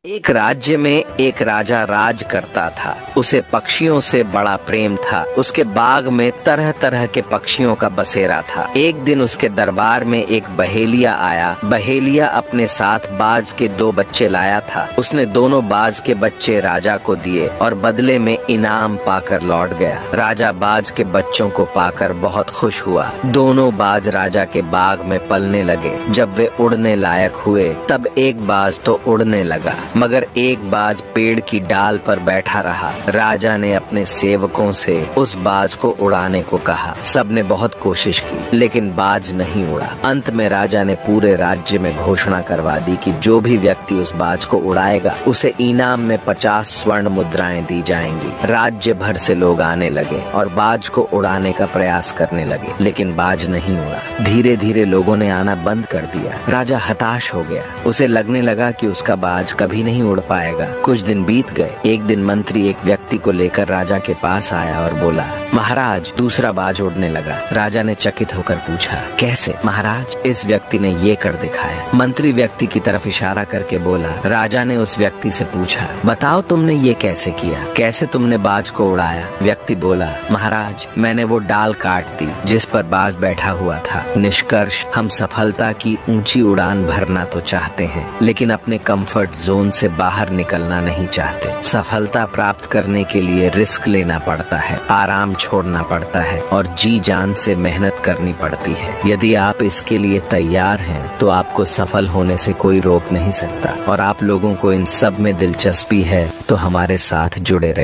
एक राज्य में एक राजा राज करता था। उसे पक्षियों से बड़ा प्रेम था। उसके बाग में तरह तरह के पक्षियों का बसेरा था। एक दिन उसके दरबार में एक बहेलिया आया। बहेलिया अपने साथ बाज के 2 बच्चे लाया था। उसने दोनों बाज के बच्चे राजा को दिए और बदले में इनाम पाकर लौट गया। राजा बाज के बच्चों को पाकर बहुत खुश हुआ। दोनों बाज राजा के बाग में पलने लगे। जब वे उड़ने लायक हुए तब एक बाज तो उड़ने लगा, मगर एक बाज पेड़ की डाल पर बैठा रहा। राजा ने अपने सेवकों से उस बाज को उड़ाने को कहा। सबने बहुत कोशिश की लेकिन बाज नहीं उड़ा। अंत में राजा ने पूरे राज्य में घोषणा करवा दी कि जो भी व्यक्ति उस बाज को उड़ाएगा उसे इनाम में 50 स्वर्ण मुद्राएं दी जाएंगी। राज्य भर से लोग आने लगे और बाज को उड़ाने का प्रयास करने लगे, लेकिन बाज नहीं उड़ा। धीरे धीरे लोगों ने आना बंद कर दिया। राजा हताश हो गया। उसे लगने लगा कि उसका बाज कभी नहीं उड़ पाएगा। कुछ दिन बीत गए। एक दिन मंत्री एक व्यक्ति को लेकर राजा के पास आया और बोला, महाराज, दूसरा बाज उड़ने लगा। राजा ने चकित होकर पूछा, कैसे? महाराज, इस व्यक्ति ने ये कर दिखाया। मंत्री व्यक्ति की तरफ इशारा करके बोला। राजा ने उस व्यक्ति से पूछा, बताओ तुमने ये कैसे किया? कैसे तुमने बाज को उड़ाया? व्यक्ति बोला, महाराज, मैंने वो डाल काट दी जिस पर बाज बैठा हुआ था। निष्कर्ष, हम सफलता की ऊंची उड़ान भरना तो चाहते हैं, लेकिन अपने कंफर्ट जोन से बाहर निकलना नहीं चाहते। सफलता प्राप्त करने के लिए रिस्क लेना पड़ता है, आराम छोड़ना पड़ता है और जी जान से मेहनत करनी पड़ती है। यदि आप इसके लिए तैयार हैं तो आपको सफल होने से कोई रोक नहीं सकता। और आप लोगों को इन सब में दिलचस्पी है तो हमारे साथ जुड़े रहिए।